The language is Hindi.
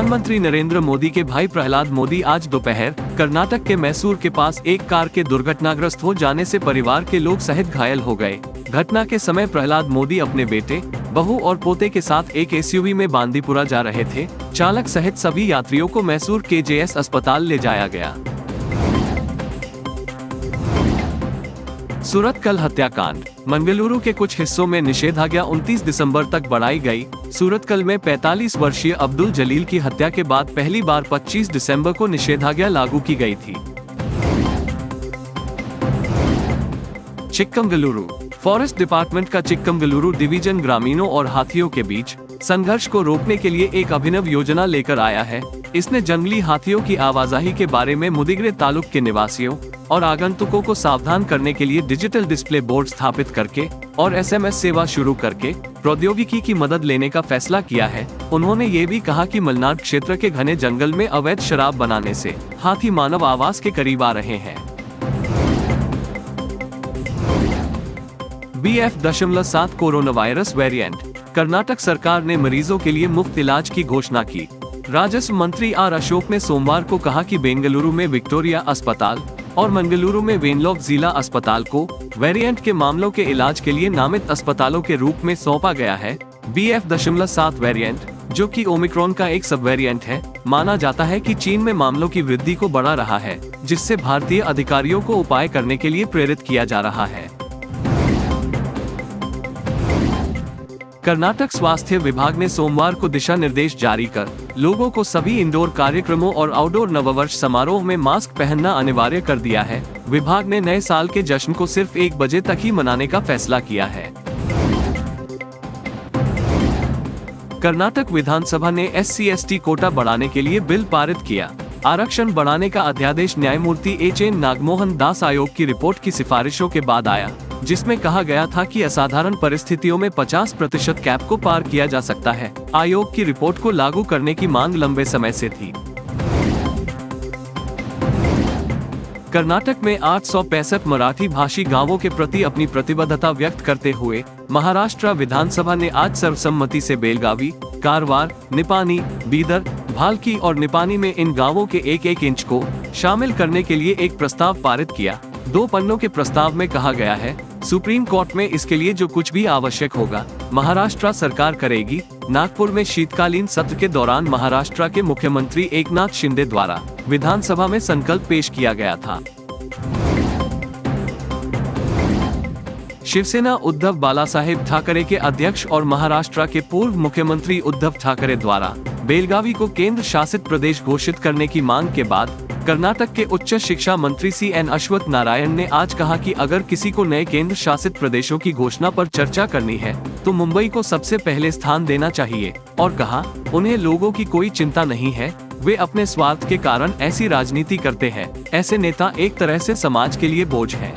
प्रधानमंत्री नरेंद्र मोदी के भाई प्रहलाद मोदी आज दोपहर कर्नाटक के मैसूर के पास एक कार के दुर्घटनाग्रस्त हो जाने से परिवार के लोग सहित घायल हो गए। घटना के समय प्रहलाद मोदी अपने बेटे, बहू और पोते के साथ एक एसयूवी में बांदीपुरा जा रहे थे। चालक सहित सभी यात्रियों को मैसूर केजेएस अस्पताल ले जाया गया। सूरतकल हत्याकांड, मंगलुरु के कुछ हिस्सों में निषेधाज्ञा 29 दिसंबर तक बढ़ाई गई। सूरतकल में 45 वर्षीय अब्दुल जलील की हत्या के बाद पहली बार 25 दिसंबर को निषेधाज्ञा लागू की गई थी। चिक्कमगलुरु, फॉरेस्ट डिपार्टमेंट का चिक्कमगलुरु डिवीजन ग्रामीणों और हाथियों के बीच संघर्ष को रोकने के लिए एक अभिनव योजना लेकर आया है। इसने जंगली हाथियों की आवाजाही के बारे में मुदिग्रे तालुक के निवासियों और आगंतुकों को सावधान करने के लिए डिजिटल डिस्प्ले बोर्ड स्थापित करके और एसएमएस सेवा शुरू करके प्रौद्योगिकी की मदद लेने का फैसला किया है। उन्होंने ये भी कहा कि मलनाड क्षेत्र के घने जंगल में अवैध शराब बनाने से हाथी मानव आवास के करीब आ रहे हैं। BF.7 corona virus variant, Karnataka सरकार ने मरीजों के लिए मुफ्त इलाज की घोषणा की। राजस्व मंत्री आर अशोक ने सोमवार को कहा कि बेंगलुरु में विक्टोरिया अस्पताल और मंगलुरु में वेनलॉक जिला अस्पताल को वेरिएंट के मामलों के इलाज के लिए नामित अस्पतालों के रूप में सौंपा गया है। BF.7 वेरिएंट, जो कि ओमिक्रॉन का एक सब वेरिएंट है, माना जाता है कि चीन में मामलों की वृद्धि को बढ़ा रहा है, जिससे भारतीय अधिकारियों को उपाय करने के लिए प्रेरित किया जा रहा है। कर्नाटक स्वास्थ्य विभाग ने सोमवार को दिशा निर्देश जारी कर लोगों को सभी इंडोर कार्यक्रमों और आउटडोर नववर्ष समारोह में मास्क पहनना अनिवार्य कर दिया है। विभाग ने नए साल के जश्न को सिर्फ 1 बजे तक ही मनाने का फैसला किया है। कर्नाटक विधानसभा ने SC/ST कोटा बढ़ाने के लिए बिल पारित किया। आरक्षण बढ़ाने का अध्यादेश न्यायमूर्ति HN नागमोहन दास आयोग की रिपोर्ट की सिफारिशों के बाद आया, जिसमें कहा गया था कि असाधारण परिस्थितियों में 50% कैप को पार किया जा सकता है। आयोग की रिपोर्ट को लागू करने की मांग लंबे समय से थी। कर्नाटक में 865 मराठी भाषी गांवों के प्रति अपनी प्रतिबद्धता व्यक्त करते हुए महाराष्ट्र विधानसभा ने आज सर्वसम्मति से बेलगावी, कारवार, निपानी, बीदर, भाल्की और निपानी में इन गांवों के 1-1 इंच को शामिल करने के लिए एक प्रस्ताव पारित किया। 2 पन्नों के प्रस्ताव में कहा गया है, सुप्रीम कोर्ट में इसके लिए जो कुछ भी आवश्यक होगा महाराष्ट्र सरकार करेगी। नागपुर में शीतकालीन सत्र के दौरान महाराष्ट्र के मुख्यमंत्री एकनाथ शिंदे द्वारा विधानसभा में संकल्प पेश किया गया था। शिवसेना उद्धव बालासाहेब ठाकरे के अध्यक्ष और महाराष्ट्र के पूर्व मुख्यमंत्री उद्धव ठाकरे द्वारा बेलगावी को केंद्र शासित प्रदेश घोषित करने की मांग के बाद कर्नाटक के उच्च शिक्षा मंत्री CN अश्वत्थ नारायण ने आज कहा कि अगर किसी को नए केंद्र शासित प्रदेशों की घोषणा पर चर्चा करनी है तो मुंबई को सबसे पहले स्थान देना चाहिए, और कहा उन्हें लोगों की कोई चिंता नहीं है, वे अपने स्वार्थ के कारण ऐसी राजनीति करते हैं। ऐसे नेता एक तरह से समाज के लिए बोझ हैं।